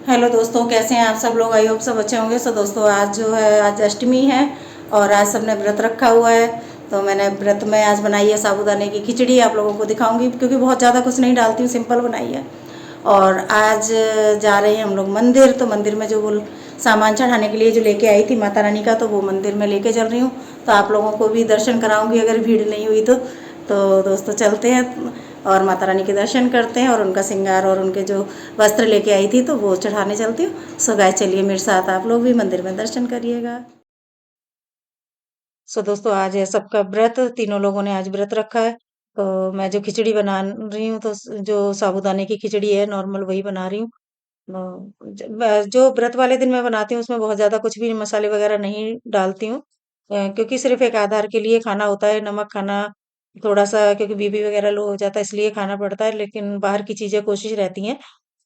Hello दोस्तों, कैसे हैं आप सब लोग। आई होप सब अच्छे होंगे। सो दोस्तों, आज जो है आज अष्टमी है और आज सबने व्रत रखा हुआ है। तो मैंने व्रत में आज बनाई है साबूदाने की खिचड़ी। आप लोगों को दिखाऊंगी क्योंकि बहुत ज़्यादा कुछ नहीं डालती हूँ, सिंपल बनाई है। और आज जा रहे हैं हम लोग मंदिर। तो मंदिर में जो वो सामान चढ़ाने के लिए जो लेके आई थी माता रानी का, तो वो मंदिर में लेके चल रही हूँ। तो आप लोगों को भी दर्शन कराऊंगी अगर भीड़ नहीं हुई तो दोस्तों चलते हैं और माता रानी के दर्शन करते हैं और उनका श्रृंगार और उनके जो वस्त्र लेके आई थी तो वो चढ़ाने चलती हूँ। सो गाइस, चलिए मेरे साथ आप लोग भी मंदिर में दर्शन करिएगा। सो दोस्तों, आज है सबका व्रत। तीनों लोगों ने आज व्रत रखा है। तो मैं जो खिचड़ी बना रही हूँ तो जो साबूदाने की खिचड़ी है नॉर्मल वही बना रही हूँ। जो व्रत वाले दिन मैं बनाती हूँ उसमें बहुत ज्यादा कुछ भी मसाले वगैरह नहीं डालती हूँ। क्योंकि सिर्फ एक आधार के लिए खाना होता है, नमक खाना थोड़ा सा, क्योंकि बीपी वगैरह लो हो जाता है इसलिए खाना पड़ता है। लेकिन बाहर की चीजें कोशिश रहती है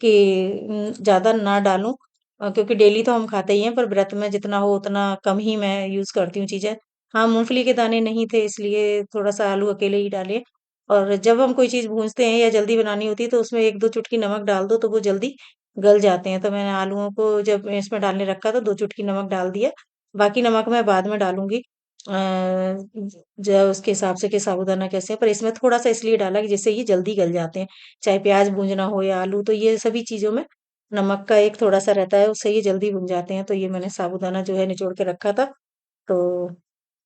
कि ज्यादा ना डालूं। क्योंकि डेली तो हम खाते ही हैं, पर व्रत में जितना हो उतना कम ही मैं यूज करती हूँ चीजें। हाँ, मूंगफली के दाने नहीं थे इसलिए थोड़ा सा आलू अकेले ही डाले। और जब हम कोई चीज भूनते हैं या जल्दी बनानी होती है तो उसमें एक दो चुटकी नमक डाल दो तो वो जल्दी गल जाते हैं। तो मैंने आलूओं को जब इसमें डालने रखा तो दो चुटकी नमक डाल दिया। बाकी नमक मैं बाद में डालूंगी। जो उसके हिसाब से कि साबूदाना कैसे है, पर इसमें थोड़ा सा इसलिए डाला कि जिससे ये जल्दी गल जाते हैं। चाहे प्याज भूनना हो या आलू, तो ये सभी चीजों में नमक का एक थोड़ा सा रहता है, उससे ये जल्दी भुन जाते हैं। तो ये मैंने साबूदाना जो है निचोड़ के रखा था। तो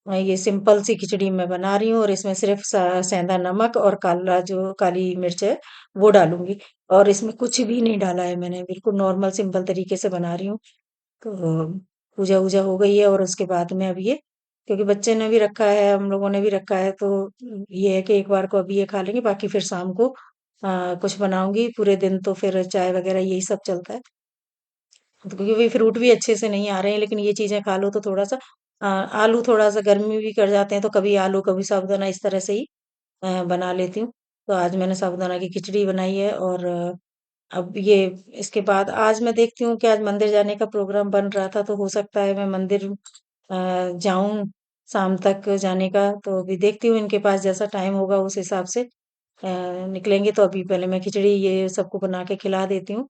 मैं ये सिंपल सी खिचड़ी मैं बना रही हूँ और इसमें सिर्फ सेंधा नमक और काला जो काली मिर्च है वो डालूंगी। और इसमें कुछ भी नहीं डाला है मैंने, बिल्कुल नॉर्मल सिंपल तरीके से बना रही हूँ। तो पूजा वूजा हो गई है और उसके बाद में अब ये, क्योंकि बच्चे ने भी रखा है हम लोगों ने भी रखा है, तो ये है कि एक बार को अभी ये खा लेंगे, बाकी फिर शाम को कुछ बनाऊंगी। पूरे दिन तो फिर चाय वगैरह यही सब चलता है। तो क्योंकि भी फ्रूट भी अच्छे से नहीं आ रहे हैं, लेकिन ये चीजें खा लो तो थोड़ा सा आलू थोड़ा सा गर्मी भी कर जाते हैं, तो कभी आलू कभी साबूदाना इस तरह से ही बना लेती हूँ। तो आज मैंने साबूदाना की खिचड़ी बनाई है और अब ये इसके बाद आज मैं देखती हूँ कि आज मंदिर जाने का प्रोग्राम बन रहा था, तो हो सकता है मैं मंदिर जाऊं शाम तक जाने का। तो अभी देखती हूँ इनके पास जैसा टाइम होगा उस हिसाब से निकलेंगे। तो अभी पहले मैं खिचड़ी ये सबको बना के खिला देती हूँ।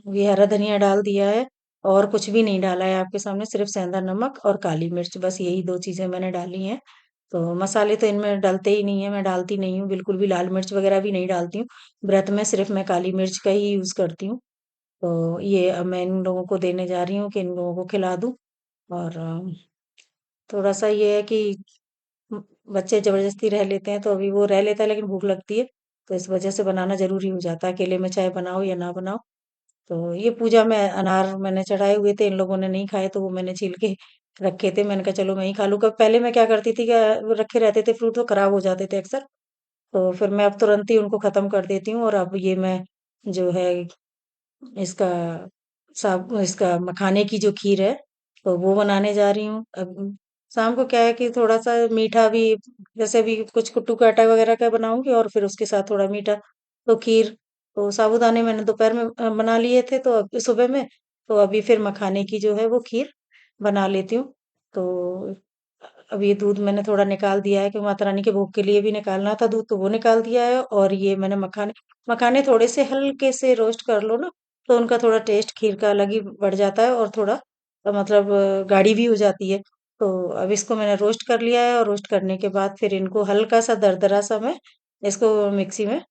ये हरा धनिया डाल दिया है और कुछ भी नहीं डाला है आपके सामने, सिर्फ सेंधा नमक और काली मिर्च, बस यही दो चीजें मैंने डाली हैं। तो मसाले तो इनमें डलते ही नहीं है, मैं डालती नहीं हूँ बिल्कुल भी, लाल मिर्च वगैरह भी नहीं डालती हूँ। व्रत में सिर्फ मैं काली मिर्च का ही यूज करती हूँ। तो ये अब मैं इन लोगों को देने जा रही हूँ कि इन लोगों को खिला दूँ। और थोड़ा सा ये है कि म, बच्चे जबरदस्ती रह लेते हैं, तो अभी वो रह लेता है लेकिन भूख लगती है, तो इस वजह से बनाना जरूरी हो जाता है, अकेले में चाहे बनाओ या ना बनाओ। तो ये पूजा में अनार मैंने चढ़ाए हुए थे, इन लोगों ने नहीं खाए तो वो मैंने छील के रखे थे। मैंने कहा चलो मैं ही खा लूँ। कब पहले मैं क्या करती थी कि वो रखे रहते थे फ्रूट तो खराब हो जाते थे अक्सर। तो फिर मैं अब तुरंत ही उनको खत्म कर देती हूँ। और अब ये मैं जो है इसका इसका मखाने की जो खीर है तो वो बनाने जा रही हूँ। अब शाम को क्या है कि थोड़ा सा मीठा भी, जैसे भी कुछ कुट्टू का आटा वगैरह का बनाऊंगी और फिर उसके साथ थोड़ा मीठा। तो खीर, तो साबूदाने मैंने दोपहर में बना लिए थे, तो अब सुबह में, तो अभी फिर मखाने की जो है वो खीर बना लेती हूँ। तो अब ये दूध मैंने थोड़ा निकाल दिया है कि माता रानी के भोग के लिए भी निकालना था दूध, तो वो निकाल दिया है। और ये मैंने मखाने मखाने थोड़े से हल्के से रोस्ट कर लो ना, तो उनका थोड़ा टेस्ट खीर का अलग ही बढ़ जाता है और थोड़ा मतलब गाढ़ी भी हो जाती है। तो अब इसको मैंने रोस्ट कर लिया है और रोस्ट करने के बाद फिर इनको हल्का सा दरदरा सा मैं इसको मिक्सी में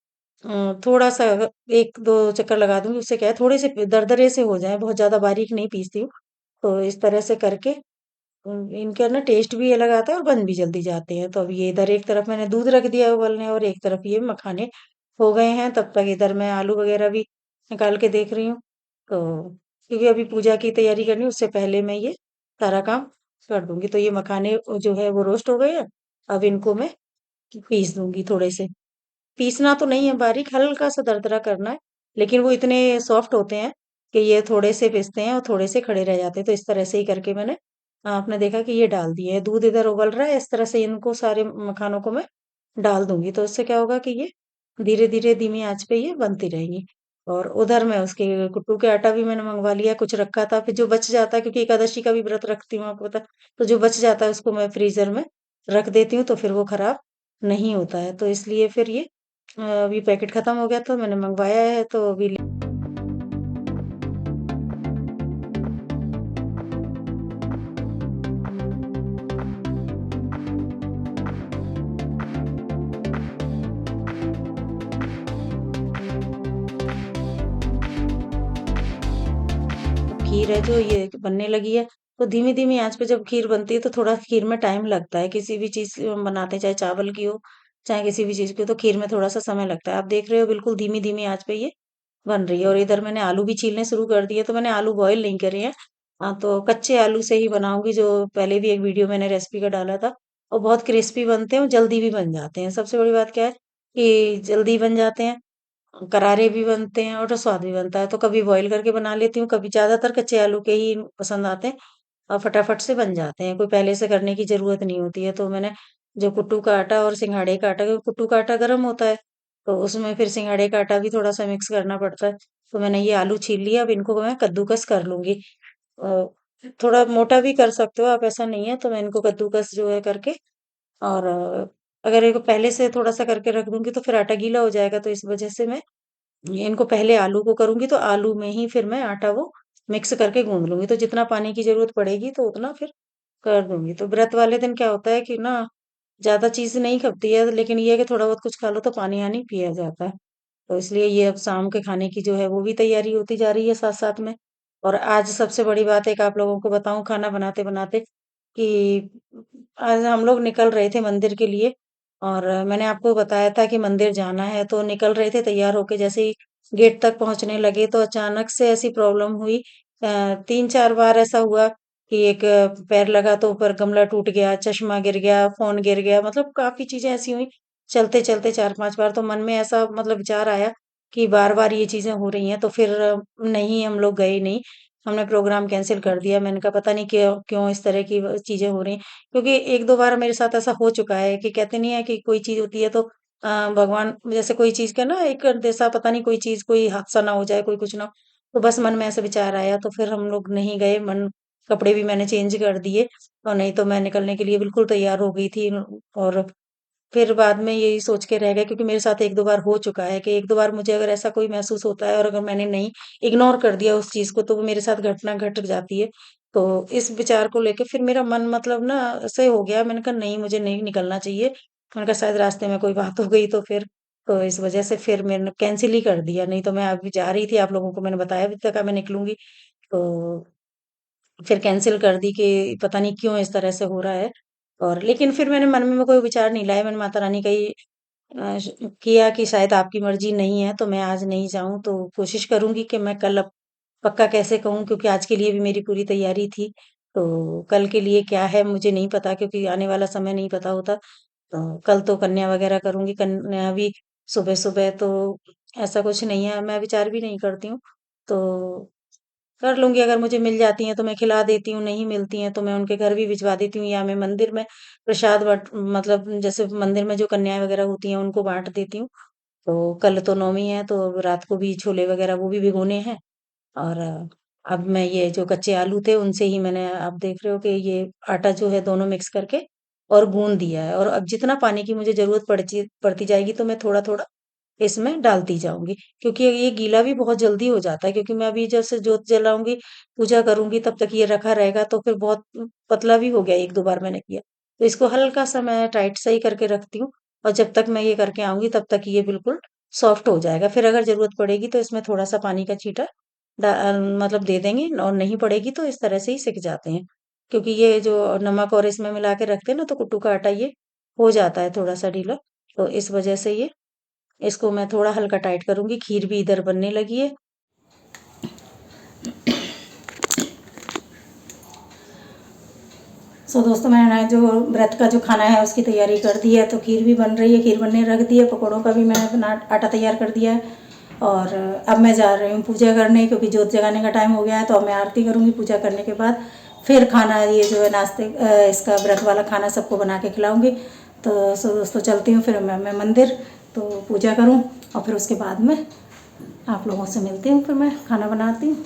थोड़ा सा एक दो चक्कर लगा दूंगी। उससे क्या है थोड़े से दरदरे से हो जाए, बहुत ज्यादा बारीक नहीं पीसती हूँ। तो इस तरह से करके इनका ना टेस्ट भी अलग आता है और बन भी जल्दी जाते हैं। तो अब ये इधर एक तरफ मैंने दूध रख दिया है उबलने और एक तरफ ये मखाने हो गए हैं। तब तक इधर मैं आलू वगैरह भी निकाल के देख रही हूँ। तो क्योंकि अभी पूजा की तैयारी करनी है, उससे पहले मैं ये सारा काम कर दूंगी। तो ये मखाने जो है वो रोस्ट हो गए हैं। अब इनको मैं पीस दूंगी थोड़े से। पीसना तो नहीं है बारीक, हल्का सा दरदरा करना है। लेकिन वो इतने सॉफ्ट होते हैं कि ये थोड़े से पिसते हैं और थोड़े से खड़े रह जाते हैं। तो इस तरह से ही करके मैंने आपने देखा कि ये डाल दिए हैं। दूध इधर उबल रहा है, इस तरह से इनको सारे मखानों को मैं डाल दूंगी। तो इससे क्या होगा कि ये धीरे धीरे धीमी आंच पे ये बनती रहेंगी। और उधर मैं उसके कुट्टू के आटा भी मैंने मंगवा लिया, कुछ रखा था, फिर जो बच जाता है, क्योंकि एकादशी का भी व्रत रखती हूँ आपको पता, तो जो बच जाता है उसको मैं फ्रीजर में रख देती हूँ, तो फिर वो खराब नहीं होता है। तो इसलिए फिर ये अभी पैकेट ख़त्म हो गया तो मैंने मँगवाया है, तो अभी खीर है जो ये बनने लगी है। तो धीमी-धीमी आँच पे जब खीर बनती है तो थोड़ा खीर में टाइम लगता है। किसी भी चीज़ हम बनाते हैं, चाहे चावल की हो, चाहे किसी भी चीज़ की हो, तो खीर में थोड़ा-सा समय लगता है। आप देख रहे हो बिल्कुल धीमी-धीमी आँच पे ये बन रही है। और इधर मैंने आलू भी छीलने शुरू कर दिए, तो मैंने आलू बॉयल नहीं करे हैं। हाँ, तो कच्चे आलू से ही बनाऊँगी, जो पहले भी एक वीडियो मैंने रेसिपी का डाला था। और बहुत क्रिस्पी बनते हैं और जल्दी भी बन जाते हैं। सबसे बड़ी बात क्या है कि जल्दी बन जाते हैं, करारे भी बनते हैं और स्वाद भी बनता है। तो कभी बॉईल करके बना लेती हूँ, कभी ज़्यादातर कच्चे आलू के ही पसंद आते हैं और फटाफट से बन जाते हैं। कोई पहले से करने की ज़रूरत नहीं होती है। तो मैंने जो कुट्टू का आटा और सिंघाड़े का आटा, क्योंकि कुट्टू का आटा गर्म होता है, तो उसमें फिर सिंघाड़े का आटा भी थोड़ा-सा मिक्स करना पड़ता है। तो मैंने ये आलू छील लिया, अब इनको मैं कद्दूकस कर लूँगी। अ, थोड़ा मोटा भी कर सकते हो आप, ऐसा नहीं है। तो मैं इनको कद्दूकस जो है करके, और अगर इनको पहले से थोड़ा-सा करके रख दूँगी तो फिर आटा गीला हो जाएगा। तो इस वजह से मैं इनको पहले आलू को करूँगी, तो आलू में ही फिर मैं आटा वो मिक्स करके गूँध लूँगी। तो जितना पानी की ज़रूरत पड़ेगी तो उतना फिर कर दूँगी। तो व्रत वाले दिन क्या होता है कि ना, ज़्यादा चीज़ नहीं खपती है, लेकिन ये है कि थोड़ा बहुत कुछ खा लो तो पानी-वानी पिया जाता है। तो इसलिए ये अब शाम के खाने की जो है वो भी तैयारी होती जा रही है साथ-साथ में। और आज सबसे बड़ी बात एक आप लोगों को बताऊँ खाना बनाते-बनाते, कि आज हम लोग निकल रहे थे मंदिर के लिए। और मैंने आपको बताया था कि मंदिर जाना है, तो निकल रहे थे तैयार होके, जैसे ही गेट तक पहुँचने लगे तो अचानक से ऐसी प्रॉब्लम हुई। 3-4 बार ऐसा हुआ कि एक पैर लगा तो ऊपर गमला टूट गया, चश्मा गिर गया, फ़ोन गिर गया, मतलब काफ़ी चीज़ें ऐसी हुई। चलते-चलते 4-5 बार तो मन में ऐसा मतलब विचार आया कि बार-बार ये चीज़ें हो रही हैं, तो फिर नहीं, हम लोग गए नहीं। हमने प्रोग्राम कैंसल कर दिया। मैंने कहा पता नहीं क्यों क्यों इस तरह की चीज़ें हो रही हैं। क्योंकि 1-2 बार मेरे साथ ऐसा हो चुका है कि कहते नहीं है कि कोई चीज़ होती है तो भगवान जैसे कोई चीज़ का ना एक जैसा पता नहीं, कोई चीज़ कोई हादसा ना हो जाए, कोई कुछ ना हो। तो बस मन में ऐसा विचार आया, तो फिर हम लोग नहीं गए। कपड़े भी मैंने चेंज कर दिए, और नहीं तो मैं निकलने के लिए बिल्कुल तैयार हो गई थी। और फिर बाद में यही सोच के रह गए, क्योंकि मेरे साथ 1-2 बार हो चुका है कि 1-2 बार मुझे अगर ऐसा कोई महसूस होता है और अगर मैंने नहीं इग्नोर कर दिया उस चीज़ को, तो वो मेरे साथ घटना घट जाती है। तो इस विचार को लेके फिर मेरा मन मतलब ना ऐसे हो गया, मैंने कहा नहीं, मुझे नहीं निकलना चाहिए। मैंने कहा शायद रास्ते में कोई बात हो गई तो फिर, तो इस वजह से फिर मैंने कैंसल ही कर दिया। नहीं तो मैं अभी जा रही थी, आप लोगों को मैंने बताया भी था मैं निकलूँगी। तो फिर कैंसल कर दी कि पता नहीं क्यों इस तरह से हो रहा है। और लेकिन फिर मैंने मन में कोई विचार नहीं लाया। मैंने माता रानी का ही किया कि शायद आपकी मर्ज़ी नहीं है तो मैं आज नहीं जाऊँ, तो कोशिश करूँगी कि मैं कल अब पक्का कैसे कहूँ, क्योंकि आज के लिए भी मेरी पूरी तैयारी थी। तो कल के लिए क्या है मुझे नहीं पता, क्योंकि आने वाला समय नहीं पता होता। तो कल तो कन्या वग़ैरह करूँगी, कन्या भी सुबह-सुबह, तो ऐसा कुछ नहीं है, मैं विचार भी नहीं करती हूँ। तो कर लूँगी, अगर मुझे मिल जाती हैं तो मैं खिला देती हूँ, नहीं मिलती हैं तो मैं उनके घर भी भिजवा देती हूँ, या मैं मंदिर में प्रसाद बट मतलब जैसे मंदिर में जो कन्याएँ वग़ैरह होती हैं उनको बाँट देती हूँ। तो कल तो नवमी है, तो रात को भी छोले वग़ैरह वो भी भिगोने हैं। और अब मैं ये जो कच्चे आलू थे उनसे ही मैंने, आप देख रहे हो कि ये आटा जो है दोनों मिक्स करके और गूँध दिया है। और अब जितना पानी की मुझे ज़रूरत पड़ती जाएगी तो मैं थोड़ा-थोड़ा इसमें डालती जाऊँगी, क्योंकि ये गीला भी बहुत जल्दी हो जाता है, क्योंकि मैं अभी जैसे जोत जलाऊँगी, पूजा करूँगी, तब तक ये रखा रहेगा तो फिर बहुत पतला भी हो गया, 1-2 बार मैंने किया। तो इसको हल्का-सा मैं टाइट सा ही करके रखती हूँ, और जब तक मैं ये करके आऊँगी तब तक ये बिल्कुल सॉफ्ट हो जाएगा। फिर अगर ज़रूरत पड़ेगी तो इसमें थोड़ा-सा पानी का छींटा मतलब दे देंगे, और नहीं पड़ेगी तो इस तरह से ही सिक जाते हैं। क्योंकि ये जो नमक और इसमें मिला के रखते हैं ना, तो कुट्टू का आटा ये हो जाता है थोड़ा-सा ढीला। तो इस वजह से ये इसको मैं थोड़ा हल्का टाइट करूँगी। खीर भी इधर बनने लगी है। सो दोस्तों, मैंने जो व्रत का जो खाना है उसकी तैयारी कर दी है, तो खीर भी बन रही है, खीर बनने रख दी है, पकौड़ों का भी मैंने अपना आटा तैयार कर दिया है। और अब मैं जा रही हूँ पूजा करने, क्योंकि जोत जगाने का टाइम हो गया है। तो अब मैं आरती करूँगी, पूजा करने के बाद फिर खाना ये जो है नाश्ते इसका व्रत वाला खाना सबको बना के खिलाऊँगी। तो सो दोस्तों, चलती हूँ फिर मैं मंदिर, तो पूजा करूँ और फिर उसके बाद में आप लोगों से मिलती हूँ। फिर मैं खाना बनाती हूँ।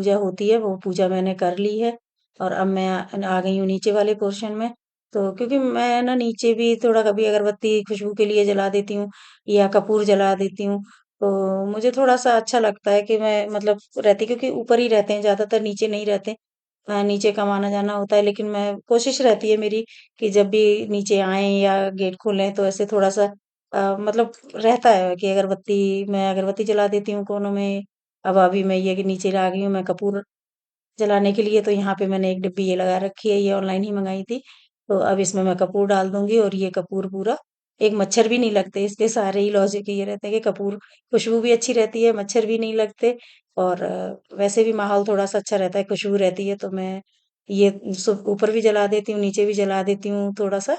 पूजा होती है वो पूजा मैंने कर ली है। और अब मैं आ गई हूँ नीचे वाले पोर्शन में। तो क्योंकि मैं ना नीचे भी थोड़ा कभी अगरबत्ती खुशबू के लिए जला देती हूँ या कपूर जला देती हूँ। तो मुझे थोड़ा-सा अच्छा लगता है कि मैं मतलब रहती, क्योंकि ऊपर ही रहते हैं ज़्यादातर, नीचे नहीं रहते। नीचे कम आना-जाना होता है, लेकिन मैं कोशिश रहती है मेरी कि जब भी नीचे आएँ या गेट खोलें तो ऐसे थोड़ा-सा मतलब रहता है कि मैं अगरबत्ती जला देती हूँ कोनों में। अब अभी मैं ये कि नीचे आ गई हूँ मैं कपूर जलाने के लिए, तो यहाँ पे मैंने एक डिब्बी ये लगा रखी है, ये ऑनलाइन ही मँगाई थी। तो अब इसमें मैं कपूर डाल दूँगी और ये कपूर पूरा, एक मच्छर भी नहीं लगते, इसके सारे ही लॉजिक ये रहते हैं कि कपूर खुशबू भी अच्छी रहती है, मच्छर भी नहीं लगते और वैसे भी माहौल थोड़ा-सा अच्छा रहता है, खुशबू रहती है, तो मैं ये सब ऊपर भी जला देती हूँ, नीचे भी जला देती हूँ थोड़ा-सा।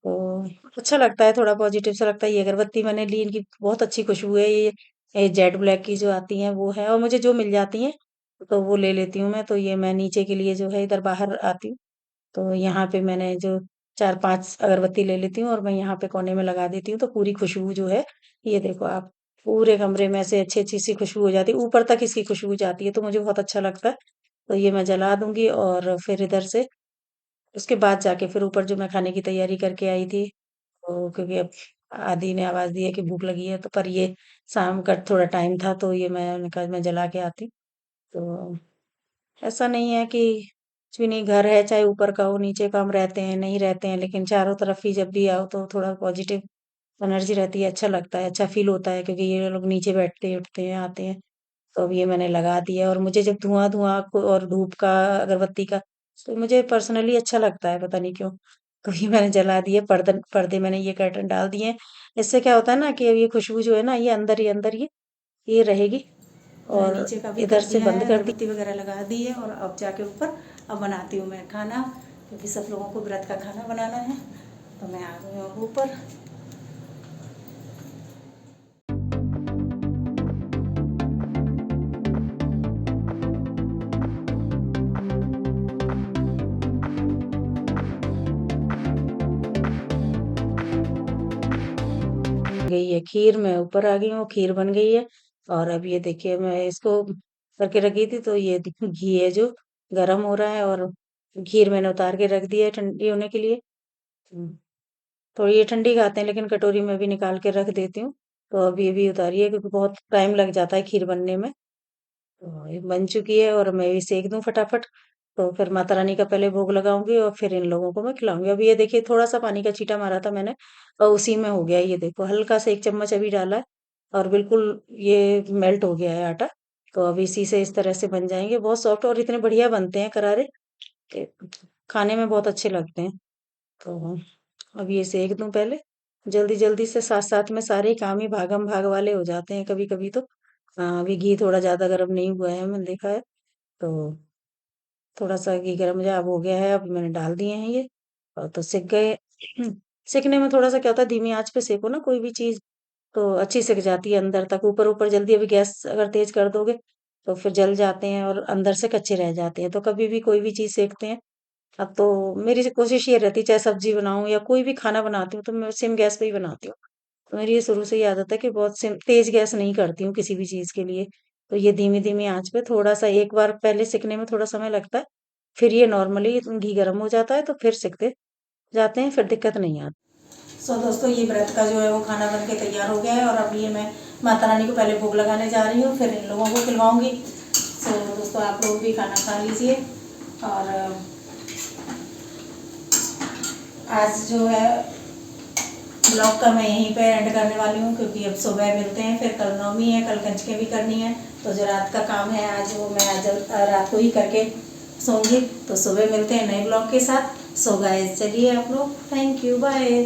तो अच्छा लगता है, थोड़ा पॉजिटिव सा लगता है। ये अगरबत्ती मैंने ली, इनकी बहुत अच्छी खुशबू है, ये जेट ब्लैक की जो आती हैं वो है, और मुझे जो मिल जाती हैं तो वो ले लेती हूँ मैं। तो ये मैं नीचे के लिए जो है इधर बाहर आती हूँ, तो यहाँ पे मैंने जो 4-5 अगरबत्ती ले लेती हूँ और मैं यहाँ पे कोने में लगा देती हूँ, तो पूरी खुशबू जो है, ये देखो आप, पूरे कमरे में से अच्छी-अच्छी सी खुशबू हो जाती है, ऊपर तक इसकी खुशबू जाती है, तो मुझे बहुत अच्छा लगता है। तो ये मैं जला दूँगी और फिर इधर से उसके बाद जाके फिर ऊपर जो मैं खाने की तैयारी करके आई थी, तो क्योंकि अब आदी ने आवाज़ दी है कि भूख लगी है, तो पर ये शाम का थोड़ा टाइम था, तो ये मैंने कहा मैं जला के आती हूँ। तो ऐसा नहीं है कि कुछ भी नहीं, घर है चाहे ऊपर का हो, नीचे का, हम रहते हैं, नहीं रहते हैं, लेकिन चारों तरफ ही जब भी आओ तो थोड़ा पॉजिटिव एनर्जी रहती है, अच्छा लगता है, अच्छा फ़ील होता है, क्योंकि ये लोग नीचे बैठते, उठते हैं, आते हैं। तो अब ये मैंने लगा दिया और मुझे जब धुआँ-धुआँ को और धूप का, अगरबत्ती का, तो मुझे पर्सनली अच्छा लगता है, पता नहीं क्यों। तो ये मैंने जला दिए, पर्दे मैंने ये कर्टन डाल दिए हैं। इससे क्या होता है ना कि अब ये खुशबू जो है ना, ये अंदर ही ये रहेगी। और नीचे का भी इधर से बंद कर दी, अगरबत्ती वगैरह लगा दी है, और अब जाके ऊपर अब बनाती हूँ मैं खाना, क्योंकि सब लोगों को व्रत का खाना बनाना है। तो मैं आ गई हूँ ऊपर। गई है खीर, मैं ऊपर आ गई हूँ, खीर बन गई है। और अब ये देखिए मैं इसको करके रखी थी, तो ये घी है जो गर्म हो रहा है, और खीर मैंने उतार के रख दी है ठंडी होने के लिए। हम्म, थोड़ी ये ठंडी खाते हैं, लेकिन कटोरी में भी निकाल के रख देती हूँ। तो अब ये भी उतारिए, क्योंकि बहुत टाइम लग जाता है खीर बनने में। तो ये बन चुकी है और मैं भी सेक दूं फटाफट। तो फिर माता रानी का पहले भोग लगाऊंगी और फिर इन लोगों को मैं खिलाऊंगी। अब ये देखिए थोड़ा सा पानी का छींटा मारा था मैंने, और उसी में हो गया, ये देखो हल्का सा 1 चम्मच अभी डाला है, और बिल्कुल ये मेल्ट हो गया है आटा। तो अब इसी से इस तरह से बन जाएंगे, बहुत सॉफ्ट और इतने बढ़िया बनते हैं करारे कि खाने में बहुत अच्छे लगते हैं। तो अब ये सेक दूं पहले, जल्दी जल्दी से, साथ साथ में सारे काम ही भागम भाग वाले हो जाते हैं कभी कभी तो। अभी घी थोड़ा ज्यादा गर्म नहीं हुआ है, मैंने देखा है। तो थोड़ा सा घी गरम जब हो गया है, अब मैंने डाल दिए हैं ये, और तो सिक गए। सिकने में थोड़ा सा क्या होता है, धीमी आंच पे सेको ना कोई भी चीज, तो अच्छी सिक जाती है अंदर तक, ऊपर ऊपर जल्दी। अभी गैस अगर तेज कर दोगे तो फिर जल जाते हैं और अंदर से कच्चे रह जाते हैं। तो कभी भी कोई भी चीज सेकते हैं, अब तो मेरी कोशिश ये रहती है, चाहे सब्जी बनाऊं या कोई भी खाना बनाती हूँ, तो मैं सिम गैस पे ही बनाती हूँ। तो मेरी ये शुरू से ही आदत है कि बहुत सिम तेज गैस नहीं करती हूँ किसी भी चीज के लिए। तो ये धीमी धीमी आंच पे थोड़ा सा, एक बार पहले सिकने में थोड़ा समय लगता है, फिर ये नॉर्मली घी गर्म हो जाता है, तो फिर सिकते जाते हैं, फिर दिक्कत नहीं आती। सो दोस्तों, ये व्रत का जो है वो खाना बन के तैयार हो गया है, और अब ये मैं माता रानी को पहले भोग लगाने जा रही हूँ, फिर इन लोगों को खिलवाऊंगी। सो दोस्तों, आप लोग भी खाना खा लीजिए। और आज जो है ब्लॉग का मैं यहीं पे एंड करने वाली हूँ, क्योंकि अब सुबह मिलते हैं, फिर कल नवमी है, कल कंजकें भी करनी है। तो जो रात का काम है आज, वो मैं आज रात को ही करके सोऊंगी। तो सुबह मिलते हैं नए ब्लॉग के साथ। सो गाइस, चलिए आप लोग, थैंक यू, बाय।